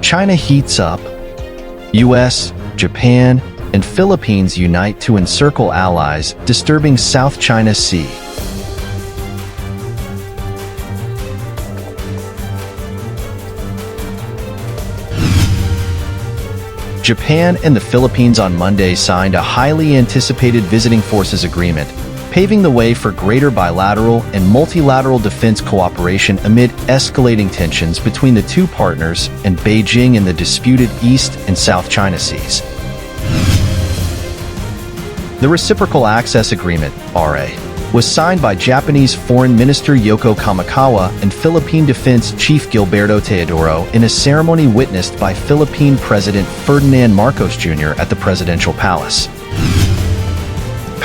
China heats up. US, Japan, and Philippines unite to encircle allies, disturbing South China Sea. Japan and the Philippines on Monday signed a highly anticipated visiting forces agreement, paving the way for greater bilateral and multilateral defense cooperation amid escalating tensions between the two partners and Beijing in the disputed East and South China Seas. The Reciprocal Access Agreement, RA, was signed by Japanese Foreign Minister Yoko Kamikawa and Philippine Defense Chief Gilberto Teodoro in a ceremony witnessed by Philippine President Ferdinand Marcos Jr. at the Presidential Palace.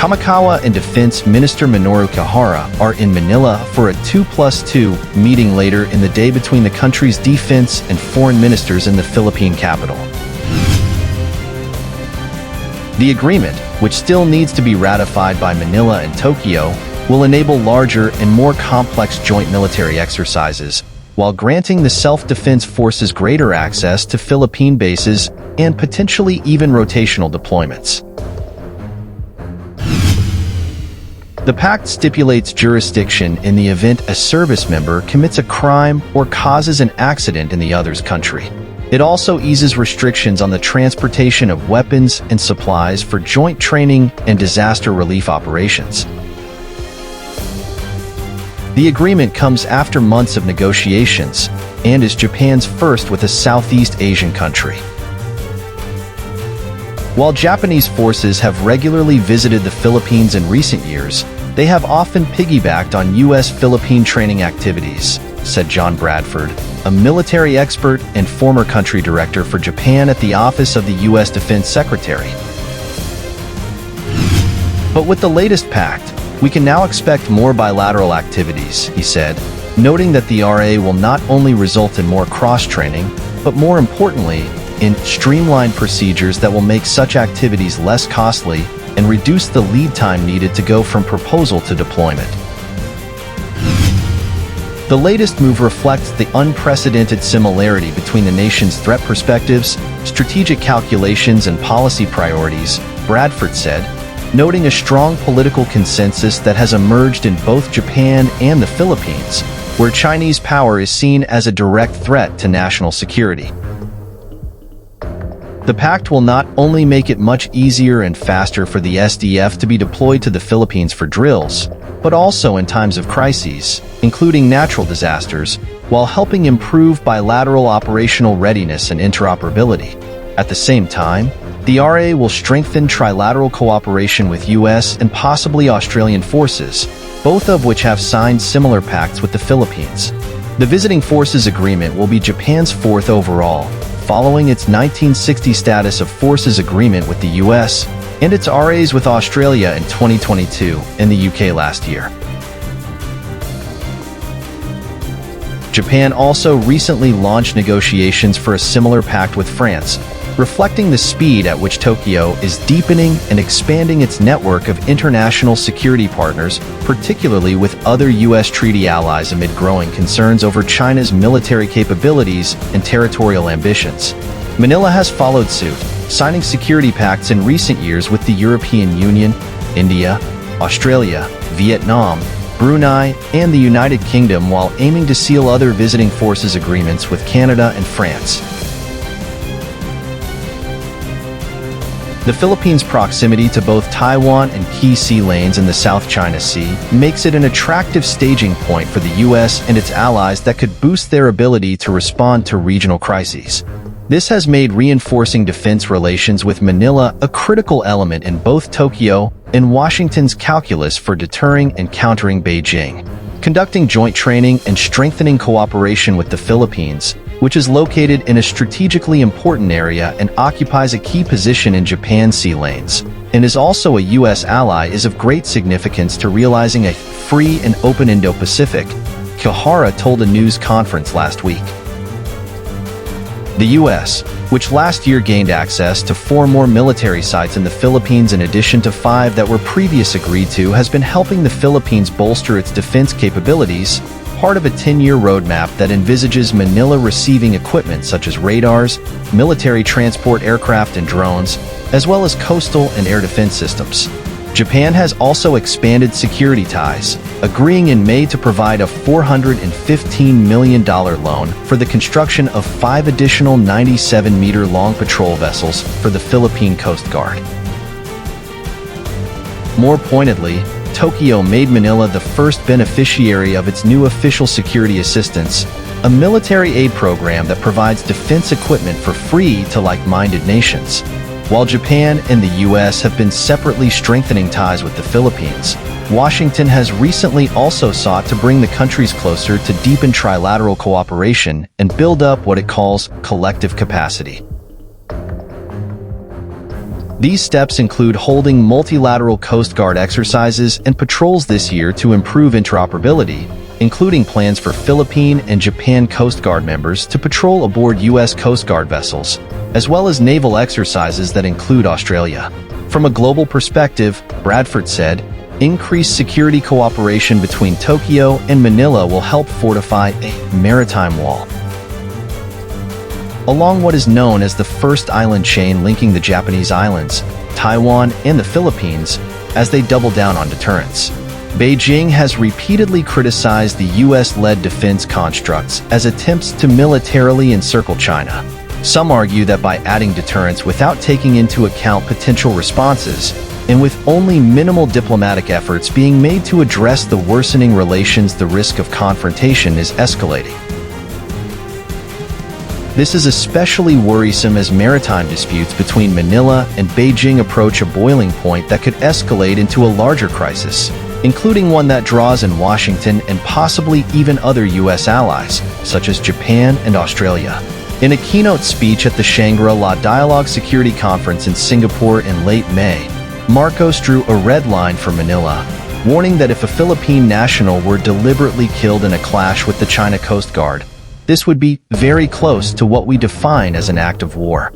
Kamikawa and Defense Minister Minoru Kihara are in Manila for a 2+2 meeting later in the day between the country's defense and foreign ministers in the Philippine capital. The agreement, which still needs to be ratified by Manila and Tokyo, will enable larger and more complex joint military exercises, while granting the self-defense forces greater access to Philippine bases and potentially even rotational deployments. The pact stipulates jurisdiction in the event a service member commits a crime or causes an accident in the other's country. It also eases restrictions on the transportation of weapons and supplies for joint training and disaster relief operations. The agreement comes after months of negotiations and is Japan's first with a Southeast Asian country. While Japanese forces have regularly visited the Philippines in recent years, they have often piggybacked on U.S.-Philippine training activities, said John Bradford, a military expert and former country director for Japan at the Office of the U.S. Defense Secretary. But with the latest pact, we can now expect more bilateral activities, he said, noting that the RA will not only result in more cross-training, but more importantly, in streamlined procedures that will make such activities less costly and reduce the lead time needed to go from proposal to deployment. The latest move reflects the unprecedented similarity between the nation's threat perspectives, strategic calculations, and policy priorities, Bradford said, noting a strong political consensus that has emerged in both Japan and the Philippines, where Chinese power is seen as a direct threat to national security. The pact will not only make it much easier and faster for the SDF to be deployed to the Philippines for drills, but also in times of crises, including natural disasters, while helping improve bilateral operational readiness and interoperability. At the same time, the RA will strengthen trilateral cooperation with US and possibly Australian forces, both of which have signed similar pacts with the Philippines. The Visiting Forces Agreement will be Japan's fourth overall, following its 1960 Status of Forces Agreement with the US and its RAs with Australia in 2022 and the UK last year. Japan also recently launched negotiations for a similar pact with France, reflecting the speed at which Tokyo is deepening and expanding its network of international security partners, particularly with other U.S. treaty allies amid growing concerns over China's military capabilities and territorial ambitions. Manila has followed suit, signing security pacts in recent years with the European Union, India, Australia, Vietnam, Brunei, and the United Kingdom, while aiming to seal other visiting forces agreements with Canada and France. The Philippines' proximity to both Taiwan and key sea lanes in the South China Sea makes it an attractive staging point for the U.S. and its allies that could boost their ability to respond to regional crises. This has made reinforcing defense relations with Manila a critical element in both Tokyo and Washington's calculus for deterring and countering Beijing. Conducting joint training and strengthening cooperation with the Philippines, which is located in a strategically important area and occupies a key position in Japan's sea lanes, and is also a U.S. ally, is of great significance to realizing a free and open Indo-Pacific, Kihara told a news conference last week. The U.S., which last year gained access to 4 more military sites in the Philippines in addition to 5 that were previously agreed to, has been helping the Philippines bolster its defense capabilities, part of a 10-year roadmap that envisages Manila receiving equipment such as radars, military transport aircraft and drones, as well as coastal and air defense systems. Japan has also expanded security ties, agreeing in May to provide a $415 million loan for the construction of 5 additional 97-meter-long patrol vessels for the Philippine Coast Guard. More pointedly, Tokyo made Manila the first beneficiary of its new official security assistance, a military aid program that provides defense equipment for free to like-minded nations. While Japan and the U.S. have been separately strengthening ties with the Philippines, Washington has recently also sought to bring the countries closer to deepen trilateral cooperation and build up what it calls collective capacity. These steps include holding multilateral Coast Guard exercises and patrols this year to improve interoperability, including plans for Philippine and Japan Coast Guard members to patrol aboard U.S. Coast Guard vessels, as well as naval exercises that include Australia. From a global perspective, Bradford said, increased security cooperation between Tokyo and Manila will help fortify a maritime wall along what is known as the first island chain linking the Japanese islands, Taiwan, and the Philippines, as they double down on deterrence. Beijing has repeatedly criticized the U.S.-led defense constructs as attempts to militarily encircle China. Some argue that by adding deterrence without taking into account potential responses, and with only minimal diplomatic efforts being made to address the worsening relations, the risk of confrontation is escalating. This is especially worrisome as maritime disputes between Manila and Beijing approach a boiling point that could escalate into a larger crisis, including one that draws in Washington and possibly even other U.S. allies, such as Japan and Australia. In a keynote speech at the Shangri-La Dialogue Security Conference in Singapore in late May, Marcos drew a red line for Manila, warning that if a Philippine national were deliberately killed in a clash with the China Coast Guard, this would be very close to what we define as an act of war.